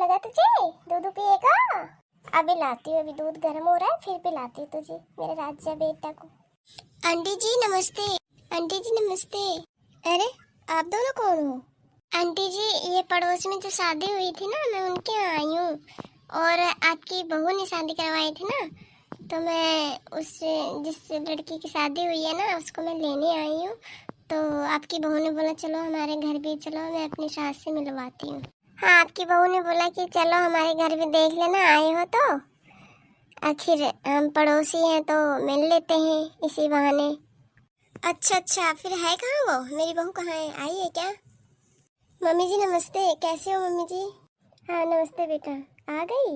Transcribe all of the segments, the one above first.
लगा तुझे? दूध पिएगा? अभी लाती हूँ, अभी दूध गर्म हो रहा है, फिर पिलाती हूँ तुझे, मेरे राजा बेटा को। आंटी जी नमस्ते। आंटी जी नमस्ते। अरे आप दोनों कौन हो? आंटी जी ये पड़ोस में जो शादी हुई थी ना, मैं उनके यहाँ आई हूँ। और आपकी बहू ने शादी करवाई थी ना, तो मैं उससे जिस लड़की की शादी हुई है ना, उसको मैं लेने आई हूँ। तो आपकी बहू ने बोला चलो हमारे घर भी चलो, मैं अपनी सास से मिलवाती हूँ। हाँ, आपकी बहू ने बोला कि चलो हमारे घर भी देख लेना, आए हो तो आखिर हम पड़ोसी हैं तो मिल लेते हैं इसी बहाने। अच्छा अच्छा, फिर है कहाँ वो? मेरी बहू कहाँ है, आई है क्या? मम्मी जी नमस्ते, कैसे हो मम्मी जी? हाँ नमस्ते बेटा, आ गई?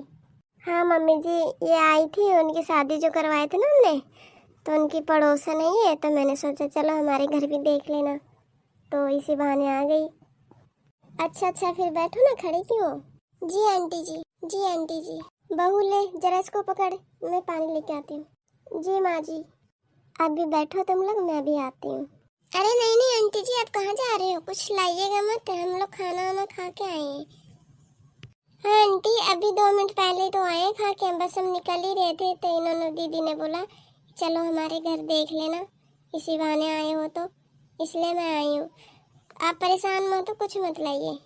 हाँ मम्मी जी, ये आई थी, उनकी शादी जो करवाए थे ना हमने, तो उनकी पड़ोसन ही है, तो मैंने सोचा चलो हमारे घर भी देख लेना, तो इसी बहाने आ गई। अच्छा अच्छा, फिर बैठो ना, खड़ी क्यों हो? जी आंटी जी। जी आंटी जी। बहू ले जरा इसको पकड़, मैं पानी लेके आती हूँ। जी माँ जी। आप भी बैठो तुम लोग, मैं भी आती हूँ। अरे नहीं नहीं आंटी जी, आप कहाँ जा रहे हो? कुछ लाइएगा मत, हम लोग खाना वाना खा के आए हैं। हाँ आंटी, अभी 2 मिनट पहले तो आए खा के, बस हम निकल ही रहे थे, तो इन्होंने दीदी ने बोला चलो हमारे घर देख लेना, इसी बहाने आए हो तो इसलिए मैं आई हूँ। आप परेशान मत हो, कुछ मत लाइए।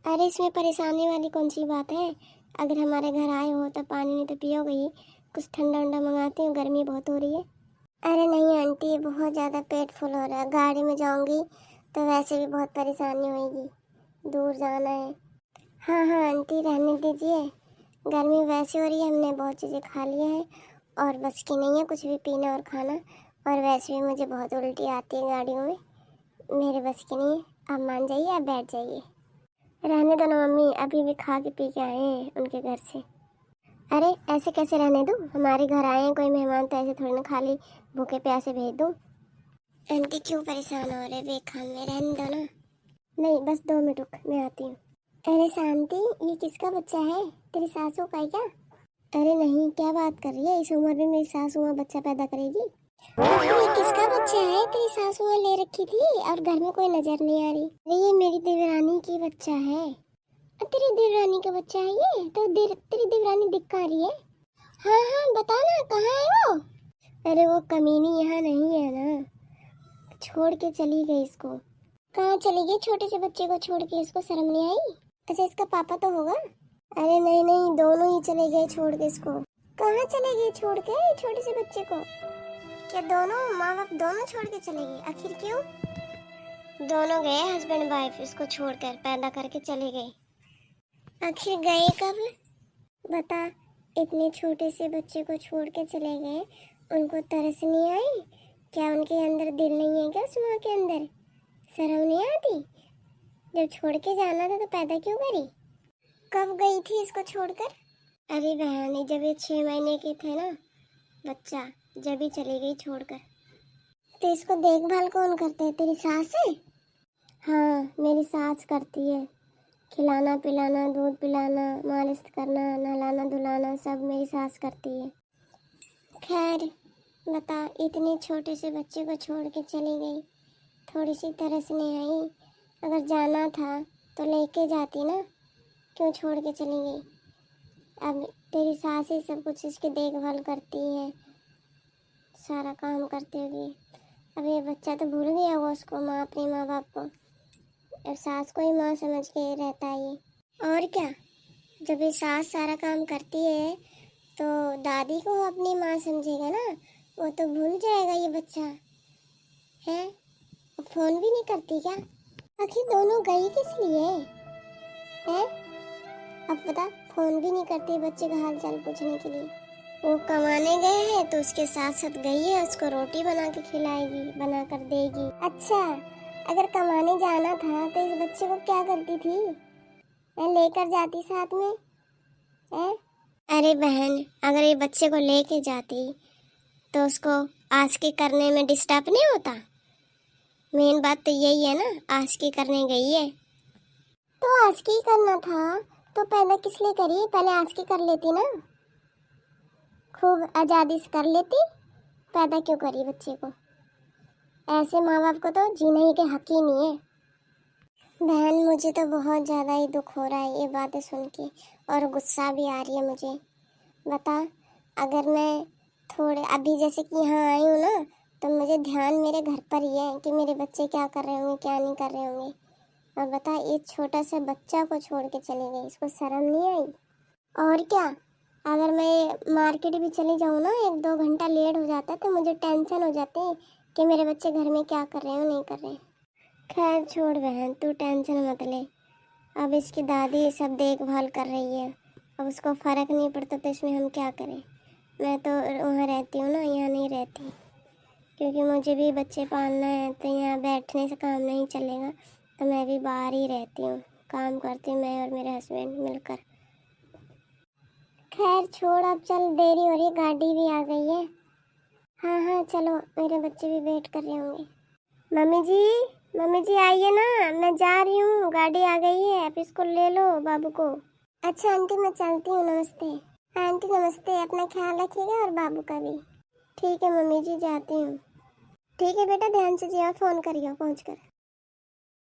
अरे इसमें परेशानी वाली कौन सी बात है? अगर हमारे घर आए हो तो पानी नहीं तो पियोगे ही, कुछ ठंडा वंडा मंगाती हूँ, गर्मी बहुत हो रही है। अरे नहीं आंटी, बहुत ज़्यादा पेट फुल हो रहा है, गाड़ी में जाऊँगी तो वैसे भी बहुत परेशानी होगी, दूर जाना है। हाँ हाँ आंटी, रहने दीजिए, गर्मी वैसे हो रही है, हमने बहुत चीज़ें खा लिया है और बस की नहीं है कुछ भी पीना और खाना, और वैसे भी मुझे बहुत उल्टी आती है गाड़ियों में, मेरे बस की नहीं है। आप मान जाइए, आप बैठ जाइए। रहने दो ना मम्मी, अभी भी खा के पी के आए हैं उनके घर से। अरे ऐसे कैसे रहने दूँ? हमारे घर आए हैं कोई मेहमान, तो ऐसे थोड़ी ना खाली भूखे प्यासे भेज दूँ। आंटी क्यों परेशान हो रहे बेखान में, रहने दो ना। नहीं बस 2 मिनट रुक, मैं आती हूँ। अरे शांति, ये किसका बच्चा है? तेरी सासू का है क्या? अरे नहीं, क्या बात कर रही है, इस उम्र में मेरी सासू माँ बच्चा पैदा करेगी? ये किसका बच्चा है? तेरी सासू माँ ले रखी थी और घर में कोई नजर नहीं आ रही। अरे ये मेरी देवरानी की बच्चा है। तेरी देवरानी का बच्चा है ये? तो तेरी देवरानी दिख कहाँ रही है? हाँ हाँ बता ना, कहाँ है वो? अरे वो कमीनी यहाँ नहीं है ना, छोड़ के चली गई इसको। कहाँ चली गई? छोटे से बच्चे को छोड़ के, इसको शर्म नहीं आई? अच्छा इसका पापा तो होगा? अरे नहीं नहीं, दोनों ही चले गए छोड़ के इसको। कहाँ चले गए छोड़ के छोटे से बच्चे को? क्या दोनों माँ बाप दोनों छोड़ के चले गए? आखिर क्यों? दोनों गए हस्बैंड वाइफ, इसको छोड़कर पैदा करके चले गए। आखिर गए कब? बता, इतने छोटे से बच्चे को छोड़ के चले गए, उनको तरस नहीं आई? क्या उनके अंदर दिल नहीं है क्या उस माँ के अंदर? शर्म नहीं आती? जब छोड़ के जाना था तो पैदा क्यों करी? कब गई थी इसको छोड़कर? अरे बहन, जब ये 6 महीने के थे ना बच्चा, जब ही चली गई छोड़कर। तो इसको देखभाल कौन करते है? तेरी सास है? हाँ मेरी सास करती है, खिलाना पिलाना, दूध पिलाना, मालिश करना, नहलाना धुलाना, सब मेरी सास करती है। खैर बता, इतने छोटे से बच्चे को छोड़ के चली गई, थोड़ी सी तरस नहीं आई? अगर जाना था तो लेके जाती ना, क्यों छोड़ के चली गई? अब तेरी सास ही सब कुछ इसकी देखभाल करती है, सारा काम करती होगी। अब ये बच्चा तो भूल गया वो उसको, माँ, अपने माँ बाप को, और सास को ही माँ समझ के रहता है ये। और क्या, जब ये सास सारा काम करती है तो दादी को अपनी माँ समझेगा ना, वो तो भूल जाएगा ये बच्चा है। फोन भी नहीं करती क्या? आखिर दोनों गई किस लिए है? अब बता, फोन भी नहीं करती बच्चे का हाल चाल पूछने के लिए। वो कमाने गए हैं तो उसके साथ साथ गई है, उसको रोटी बना के खिलाएगी, बना कर देगी। अच्छा, अगर कमाने जाना था तो इस बच्चे को क्या करती थी? मैं लेकर जाती साथ में है? अरे बहन, अगर ये बच्चे को लेके जाती तो उसको आस्की करने में डिस्टर्ब नहीं होता? मेन बात तो यही है ना, आस्की करने गई है तो आस्की करना था तो पैदा किस लिए करी? पहले आस्की कर लेती ना, खूब आज़ादी से कर लेती, पैदा क्यों करी बच्चे को? ऐसे माँ बाप को तो जीने ही के हक ही नहीं है। बहन मुझे तो बहुत ज़्यादा ही दुख हो रहा है ये बातें सुन के, और गुस्सा भी आ रही है मुझे। बता, अगर मैं थोड़े अभी जैसे कि यहाँ आई हूँ ना, तो मुझे ध्यान मेरे घर पर ही है कि मेरे बच्चे क्या कर रहे होंगे क्या नहीं कर रहे होंगे। और बता, ये छोटा सा बच्चा को छोड़ के चली गई, इसको शर्म नहीं आई? और क्या, अगर मैं मार्केट भी चली जाऊँ ना, 1-2 घंटा लेट हो जाता है तो मुझे टेंशन हो जाती है कि मेरे बच्चे घर में क्या कर रहे हैं नहीं कर रहे। खैर छोड़ बहन, तू टेंशन मत ले। अब इसकी दादी सब देखभाल कर रही है, अब उसको फ़र्क नहीं पड़ता तो इसमें हम क्या करें। मैं तो वहाँ रहती हूँ ना, यहाँ नहीं रहती, क्योंकि मुझे भी बच्चे पालना है, तो यहाँ बैठने से काम नहीं चलेगा, तो मैं भी बाहर ही रहती हूँ, काम करती हूँ मैं और मेरे हस्बैंड मिलकर। खैर छोड़, अब चल, देरी हो रही, गाड़ी भी आ गई है। हाँ हाँ चलो, मेरे बच्चे भी वेट कर रहे होंगे। मम्मी जी आइए ना, मैं जा रही हूँ, गाड़ी आ गई है, आप इसको ले लो बाबू को। अच्छा आंटी, मैं चलती हूँ, नमस्ते। हाँ आंटी नमस्ते, अपना ख्याल रखिएगा और बाबू का भी। ठीक है मम्मी जी, जाती हूँ। ठीक है बेटा, ध्यान से जिया, फ़ोन करियो पहुँच कर।